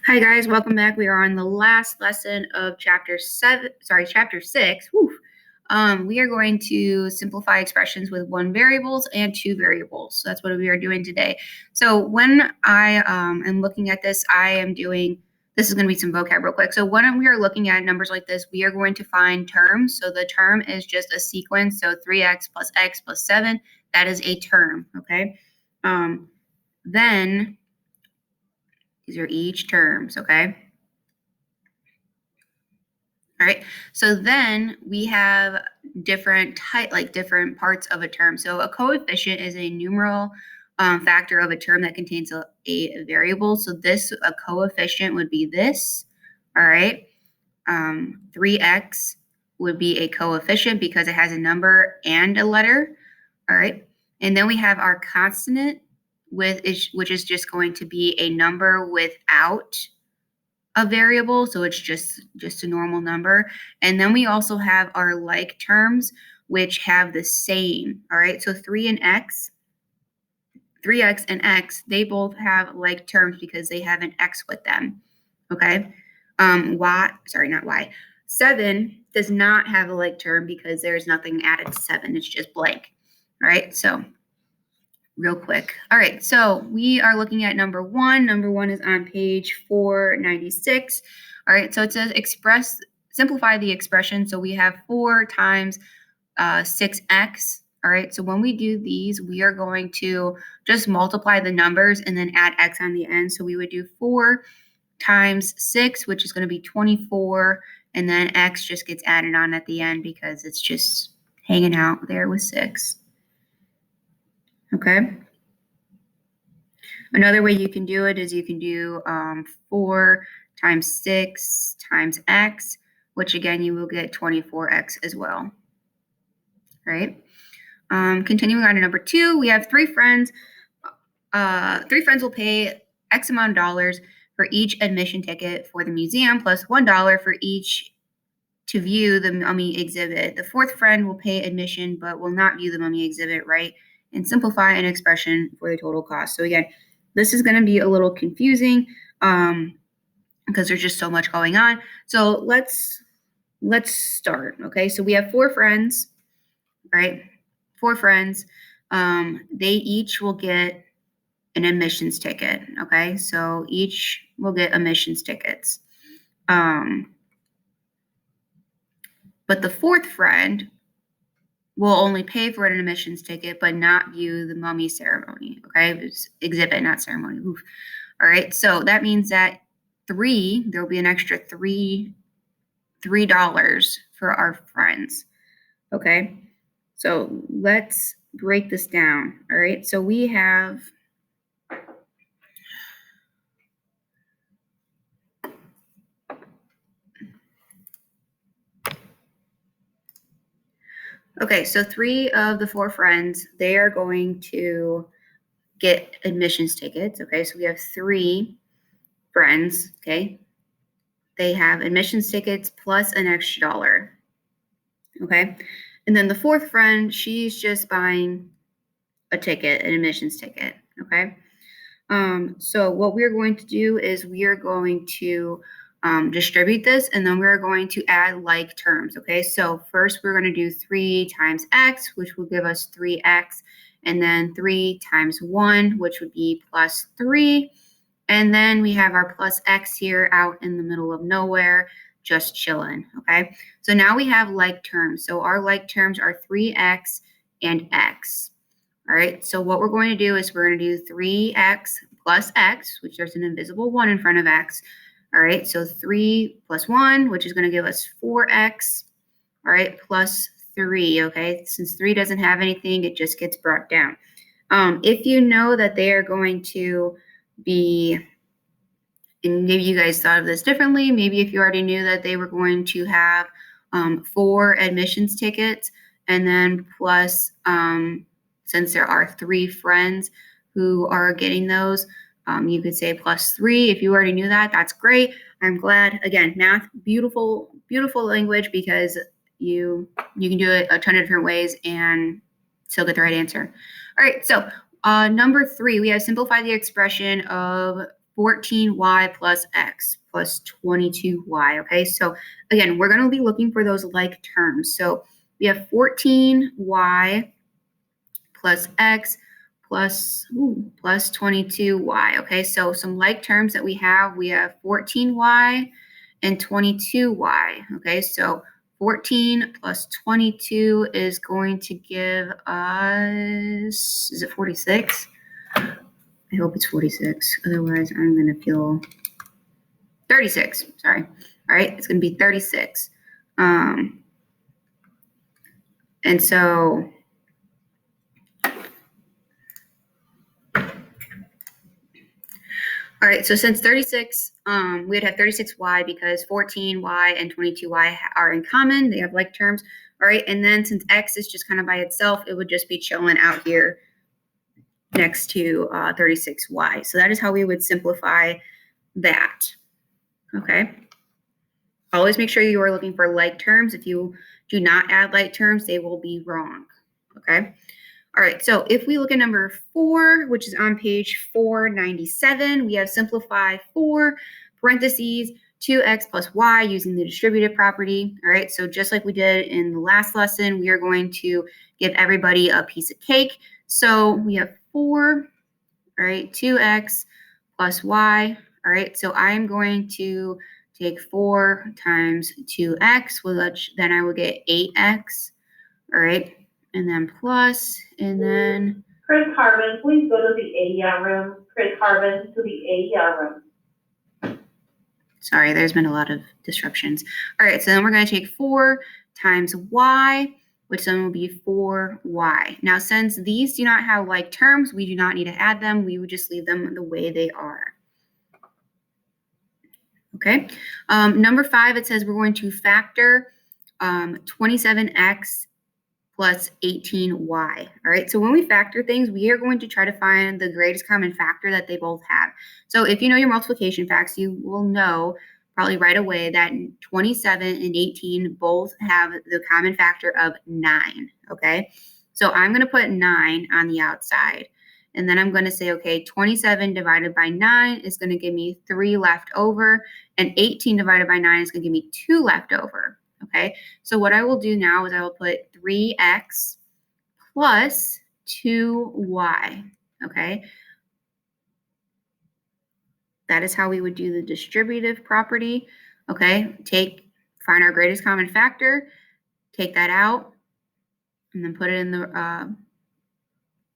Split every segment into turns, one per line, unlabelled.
Hi guys, welcome back. We are on the last lesson of chapter 6. We are going to simplify expressions with one variables and two variables. So that's what we are doing today. So when I am looking at this, this is going to be some vocab real quick. So when we are looking at numbers like this, we are going to find terms. So the term is just a sequence. So 3x plus 7, that is a term, okay? Then these are each terms, okay? All right, so then we have different parts of a term. So a coefficient is a numeral factor of a term that contains a variable. So a coefficient would be this, all right? 3x would be a coefficient because it has a number and a letter, all right? And then we have our constant, which is just going to be a number without a variable, so it's just a normal number. And then we also have our like terms, which have the same, all right? So 3x and x, they both have like terms because they have an x with them, okay? 7 does not have a like term because there's nothing added to 7, it's just blank, all right? So real quick. All right, so we are looking at number 1. Number 1 is on page 496. All right, so it says simplify the expression. So we have 4 times 6x. All right, so when we do these, we are going to just multiply the numbers and then add x on the end. So we would do 4 times 6, which is going to be 24, and then x just gets added on at the end because it's just hanging out there with 6. Okay. Another way you can do it is you can do 4 times 6 times x, which again, you will get 24x as well. Right? Continuing on to number 2, we have 3 friends. 3 friends will pay X amount of dollars for each admission ticket for the museum, plus $1 for each to view the mummy exhibit. The 4th friend will pay admission, but will not view the mummy exhibit, right? And simplify an expression for the total cost. So again, this is going to be a little confusing because there's just so much going on. So let's start. Okay, so we have 4 friends, right? 4 friends. They each will get an admissions ticket. Okay, so each will get admissions tickets. But the 4th friend will only pay for an admissions ticket, but not view the mummy ceremony. Okay, it's exhibit, not ceremony. Oof. All right, so that means that there'll be an extra $3 for our friends. Okay, so let's break this down. All right, so we have so 3 of the 4 friends, they are going to get admissions tickets. Okay, so we have 3 friends. Okay, they have admissions tickets plus an extra $1. Okay, and then the 4th friend, she's just buying a ticket, an admissions ticket. Okay, so what we're going to do is we are going to distribute this, and then we're going to add like terms. Okay, so first we're going to do 3 times x, which will give us 3x, and then 3 times 1, which would be plus 3, and then we have our plus x here out in the middle of nowhere, just chilling. Okay, so now we have like terms. So our like terms are 3x and x. All right, so what we're going to do is we're going to do 3x plus x, which there's an invisible 1 in front of x. All right, so 3 plus 1, which is going to give us 4x, all right, plus 3, okay? Since 3 doesn't have anything, it just gets brought down. If you know that they are going to be, and maybe you guys thought of this differently, maybe if you already knew that they were going to have 4 admissions tickets, and then plus, since there are 3 friends who are getting those, you could say plus 3. If you already knew that, that's great. I'm glad. Again, math, beautiful, beautiful language because you can do it a ton of different ways and still get the right answer. All right, so number 3, we have simplified the expression of 14y plus x plus 22y, okay? So again, we're going to be looking for those like terms. So we have 14y plus x plus 22y, okay? So some like terms that we have 14y and 22y, okay? So 14 plus 22 is going to give us, is it 46? I hope it's 46. Otherwise, I'm going to feel 36. Sorry. All right. It's going to be 36. And so, all right. So since 36, we'd have 36y because 14y and 22y are in common. They have like terms. All right. And then since x is just kind of by itself, it would just be chilling out here next to 36y. So that is how we would simplify that. Okay. Always make sure you are looking for like terms. If you do not add like terms, they will be wrong. Okay. All right. So if we look at number 4, which is on page 497, we have simplify 4 parentheses 2x plus y using the distributive property. All right. So just like we did in the last lesson, we are going to give everybody a piece of cake. So we have 4, all right, 2x plus y. All right. So I'm going to take 4 times 2x, which then I will get 8x. All right. And then plus, and then.
Chris Harvin, please go to the AER room. Chris Harvin to the AER room.
Sorry, there's been a lot of disruptions. All right. So then we're going to take 4 times y, which then will be 4y. Now, since these do not have like terms, we do not need to add them. We would just leave them the way they are. Okay. Number 5, it says we're going to factor 27x plus 18y. All right. So when we factor things, we are going to try to find the greatest common factor that they both have. So if you know your multiplication facts, you will know probably right away that 27 and 18 both have the common factor of 9. Okay. So I'm going to put 9 on the outside. And then I'm going to say, okay, 27 divided by 9 is going to give me 3 left over. And 18 divided by 9 is going to give me 2 left over. Okay, so what I will do now is I will put 3x plus 2y. Okay, that is how we would do the distributive property. Okay, find our greatest common factor, take that out, and then put it in the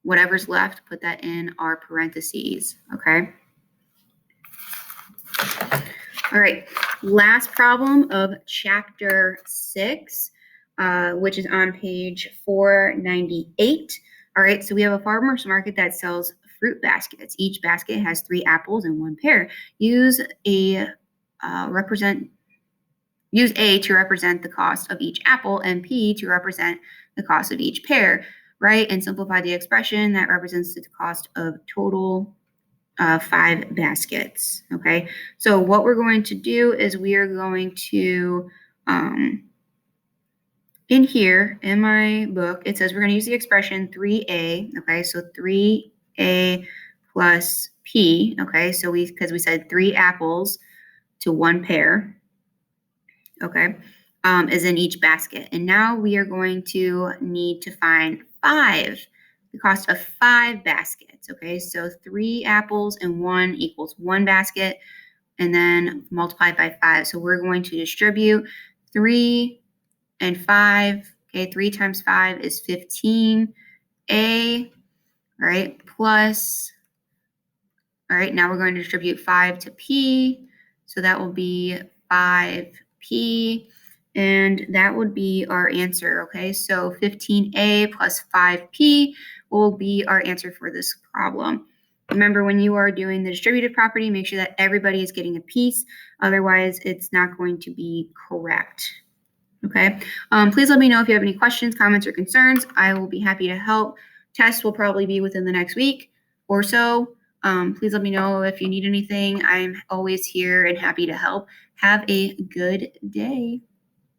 whatever's left, put that in our parentheses. Okay. All right, last problem of chapter 6, which is on page 498. All right, so we have a farmer's market that sells fruit baskets. Each basket has 3 apples and 1 pear. Use A to represent the cost of each apple and P to represent the cost of each pear, right? And simplify the expression that represents the cost of total 5 baskets. Okay, so what we're going to do is we are going to, in here in my book, it says we're going to use the expression 3a. Okay, so 3a plus p. Okay, so because we said 3 apples to 1 pear. Okay, is in each basket. And now we are going to need to find the cost of 5 baskets. Okay, so 3 apples and 1 equals 1 basket, and then multiplied by 5. So we're going to distribute 3 and 5. Okay, 3 times 5 is 15a. All right, plus, all right, now we're going to distribute 5 to p. So that will be 5p. And that would be our answer, okay? So 15a plus 5p will be our answer for this problem. Remember, when you are doing the distributive property, make sure that everybody is getting a piece. Otherwise, it's not going to be correct, okay? Please let me know if you have any questions, comments, or concerns. I will be happy to help. Test will probably be within the next week or so. Please let me know if you need anything. I'm always here and happy to help. Have a good day.